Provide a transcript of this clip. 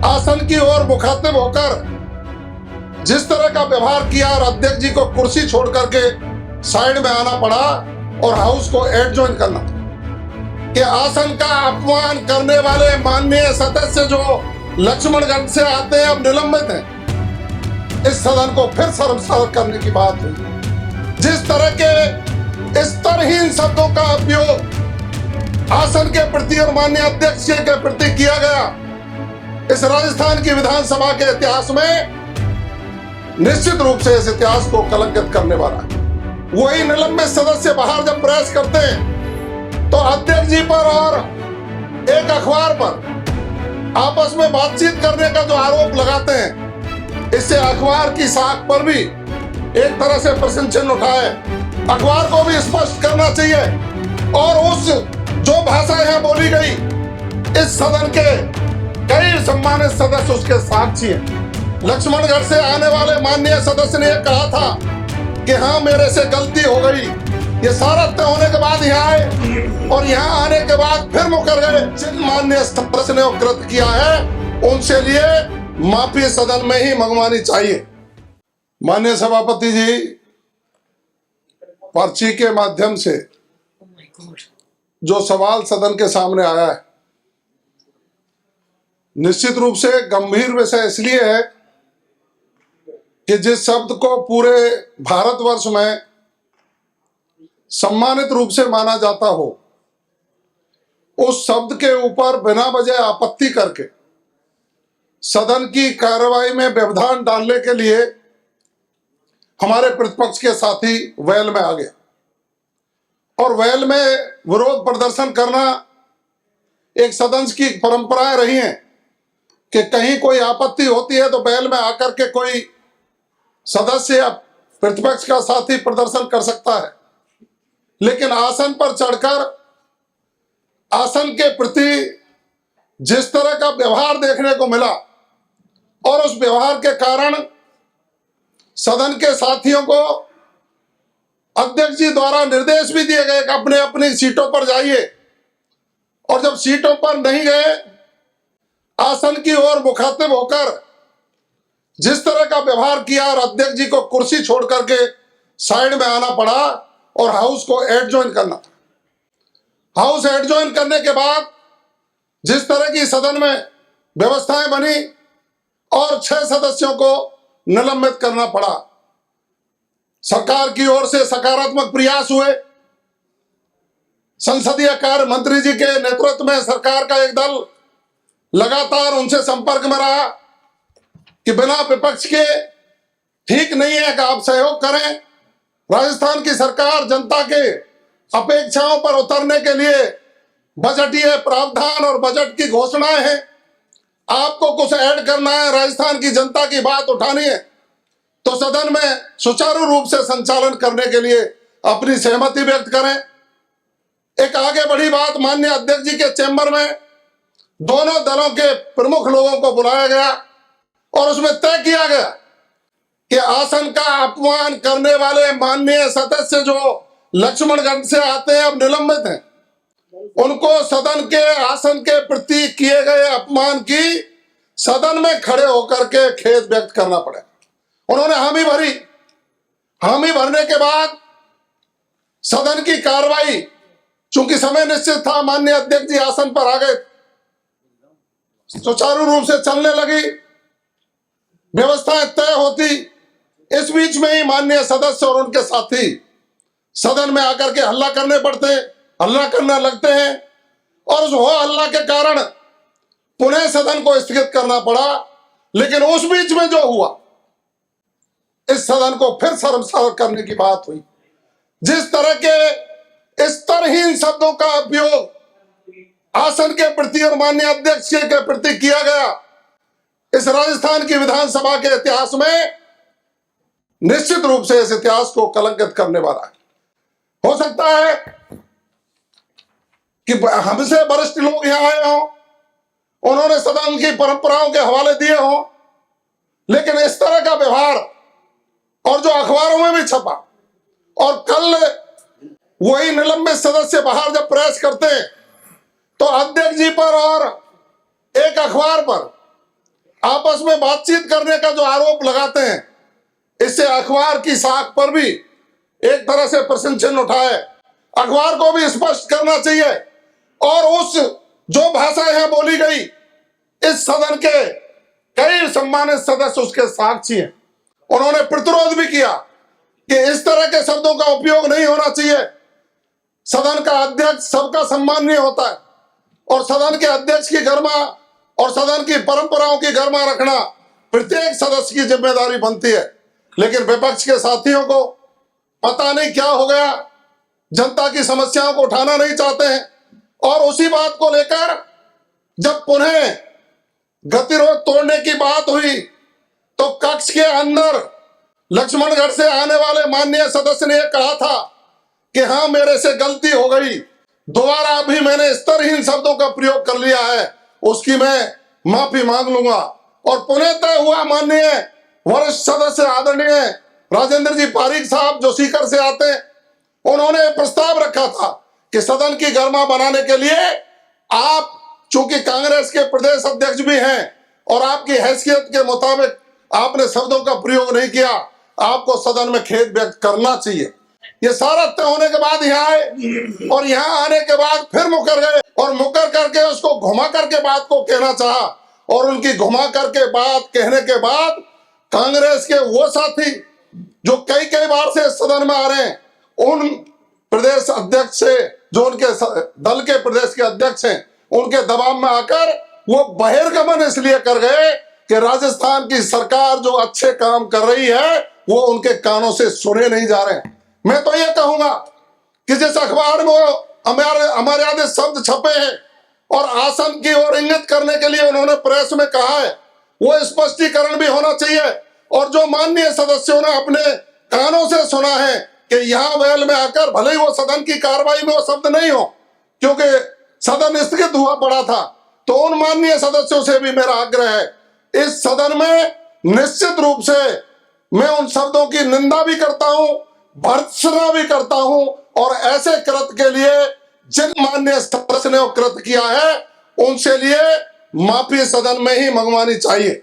आसन की ओर मुखातिब होकर जिस तरह का व्यवहार किया और अध्यक्ष जी को कुर्सी छोड़ करके साइड में आना पड़ा और हाउस को एडजॉइन करना कि आसन का अपमान करने वाले माननीय सदस्य जो लक्ष्मणगढ़ से आते हैं अब निलंबित हैं। इस सदन को फिर शर्मसार करने की बात हुई। जिस तरह के स्तरहीन शब्दों का उपयोग आसन के प्रति और माननीय अध्यक्ष के प्रति किया गया, इस राजस्थान की विधानसभा के इतिहास में निश्चित रूप से इस इतिहास को कलंकित करने वाला है। वही निलंबित सदस्य बाहर जब प्रेस करते हैं तो अध्यक्ष जी पर और एक अखबार पर आपस में बातचीत करने का जो आरोप लगाते हैं, इससे अखबार की साख पर भी एक तरह से प्रश्न चिन्ह उठा है। अखबार को भी स्पष्ट करना चाहिए और उस जो भाषा यहाँ बोली गई, इस सदन के कई सम्मानित सदस्य उसके साक्षी हैं। लक्ष्मणगढ़ से आने वाले माननीय सदस्य ने कहा था कि हाँ मेरे से गलती हो गई। ये सारा तय होने के बाद यहाँ आए और यहाँ आने के बाद फिर मुकर गए। जिन माननीय सदस्य ने कृत किया है उनसे लिए माफी सदन में ही मंगवानी चाहिए। माननीय सभापति जी, पर्ची के माध्यम से जो सवाल सदन के सामने आया है, निश्चित रूप से गंभीर विषय इसलिए है कि जिस शब्द को पूरे भारतवर्ष में सम्मानित रूप से माना जाता हो, उस शब्द के ऊपर बिना वजह आपत्ति करके सदन की कार्रवाई में व्यवधान डालने के लिए हमारे प्रतिपक्ष के साथी वेल में आ गया और वेल में विरोध प्रदर्शन करना एक सदन की परंपराएं रही हैं कि कहीं कोई आपत्ति होती है तो वेल में आकर के कोई सदस्य या प्रतिपक्ष का साथी प्रदर्शन कर सकता है, लेकिन आसन पर चढ़कर आसन के प्रति जिस तरह का व्यवहार देखने को मिला और उस व्यवहार के कारण सदन के साथियों को अध्यक्ष जी द्वारा निर्देश भी दिए गए कि अपने अपनी सीटों पर जाइए, और जब सीटों पर नहीं गए, आसन की ओर मुखातिब होकर जिस तरह का व्यवहार किया और अध्यक्ष जी को कुर्सी छोड़ करके साइड में आना पड़ा और हाउस को एडजॉइन करना था। हाउस एडजॉइन करने के बाद जिस तरह की सदन में व्यवस्थाएं बनी और 6 सदस्यों को निलंबित करना पड़ा, सरकार की ओर से सकारात्मक प्रयास हुए। संसदीय कार्य मंत्री जी के नेतृत्व में सरकार का एक दल लगातार उनसे संपर्क में रहा कि बिना विपक्ष के ठीक नहीं है कि आप सहयोग करें। राजस्थान की सरकार जनता के अपेक्षाओं पर उतरने के लिए बजटीय प्रावधान और बजट की घोषणाएं हैं। आपको कुछ ऐड करना है, राजस्थान की जनता की बात उठानी है, तो सदन में सुचारू रूप से संचालन करने के लिए अपनी सहमति व्यक्त करें। एक आगे बढ़ी बात, माननीय अध्यक्ष जी के चैम्बर में दोनों दलों के प्रमुख लोगों को बुलाया गया और उसमें तय किया गया कि आसन का अपमान करने वाले माननीय सदस्य जो लक्ष्मणगढ़ से आते हैं अब निलंबित हैं, उनको सदन के आसन के प्रति किए गए अपमान की सदन में खड़े होकर के खेद व्यक्त करना पड़े। उन्होंने हामी भरी। हामी भरने के बाद सदन की कार्रवाई, चूंकि समय निश्चित था, माननीय अध्यक्ष जी आसन पर आ गए, सुचारू रूप से चलने लगी, व्यवस्थाएं तय होती। इस बीच में ही माननीय सदस्य और उनके साथी सदन में आकर के हल्ला करने लगते हैं और उस हो हल्ला के कारण पुनः सदन को स्थगित करना पड़ा। लेकिन उस बीच में जो हुआ, इस सदन को फिर शर्मसार करने की बात हुई। जिस तरह के स्तरहीन शब्दों का उपयोग आसन के प्रति और माननीय अध्यक्ष के प्रति किया गया, इस राजस्थान की विधानसभा के इतिहास में निश्चित रूप से इस इतिहास को कलंकित करने वाला है। हो सकता है कि हमसे वरिष्ठ लोग यहाँ आए हों, उन्होंने सदन की परंपराओं के हवाले दिए हों, लेकिन इस तरह का व्यवहार और जो अखबारों में भी छपा, और कल वही निलंबित सदस्य बाहर जब प्रेस करते हैं तो अध्यक्ष जी पर और एक अखबार पर आपस में बातचीत करने का जो आरोप लगाते हैं, इससे अखबार की साख पर भी एक तरह से प्रश्न चिन्ह उठा है। अखबार को भी स्पष्ट करना चाहिए। और उस जो भाषा यहां बोली गई, इस सदन के कई सम्मानित सदस्य उसके साक्षी हैं। उन्होंने प्रतिरोध भी किया कि इस तरह के शब्दों का उपयोग नहीं होना चाहिए। सदन का अध्यक्ष सबका सम्माननीय होता है और सदन के अध्यक्ष की गरिमा और सदन की परंपराओं की गरिमा रखना प्रत्येक सदस्य की जिम्मेदारी बनती है। लेकिन विपक्ष के साथियों को पता नहीं क्या हो गया, जनता की समस्याओं को उठाना नहीं चाहते हैं। और उसी बात को लेकर जब पुनः गतिरोध तोड़ने की बात हुई तो कक्ष के अंदर लक्ष्मणगढ़ से आने वाले माननीय सदस्य ने कहा था कि हाँ, मेरे से गलती हो गई, दोबारा भी मैंने स्तरहीन शब्दों का प्रयोग कर लिया है, उसकी मैं माफी मांग लूंगा। और पुनः तय हुआ, माननीय वरिष्ठ सदस्य आदरणीय राजेंद्र जी पारीक साहब जो सीकर से आते हैं, उन्होंने प्रस्ताव रखा था कि सदन की गरिमा बनाने के लिए आप चूंकि कांग्रेस के प्रदेश अध्यक्ष भी हैं और आपकी हैसियत के मुताबिक आपने शब्दों का प्रयोग नहीं किया, आपको सदन में खेद व्यक्त करना चाहिए। ये सारा तय होने के बाद यहाँ आए और यहाँ आने के बाद फिर मुकर गए और मुकर करके उसको घुमा करके बात को कहना चाहा। और उनकी घुमा करके बात कहने के बाद कांग्रेस के वो साथी जो कई कई बार से सदन में आ रहे हैं, उन प्रदेश अध्यक्ष से, जो उनके दल के प्रदेश के अध्यक्ष हैं, उनके दबाव में आकर वो बहिर्गमन इसलिए कर गए कि राजस्थान की सरकार जो अच्छे काम कर रही है वो उनके कानों से सुने नहीं जा रहे हैं। मैं तो ये कहूंगा कि जिस अखबार में अमर्यादित शब्द छपे हैं और आसन की ओर इंगित करने के लिए उन्होंने प्रेस में कहा है, वो स्पष्टीकरण भी होना चाहिए। और जो माननीय सदस्यों ने अपने कानों से सुना है कि यहाँ वेल में आकर, भले ही वो सदन की कार्रवाई में वो शब्द नहीं हो क्योंकि सदन स्थगित हुआ पड़ा था, तो उन माननीय सदस्यों से भी मेरा आग्रह है, इस सदन में निश्चित रूप से मैं उन शब्दों की निंदा भी करता हूं, भर्त्सना भी करता हूं और ऐसे कृत्य के लिए जिन माननीय सदस्य ने कृत्य किया है उनसे लिए माफी सदन में ही मंगवानी चाहिए।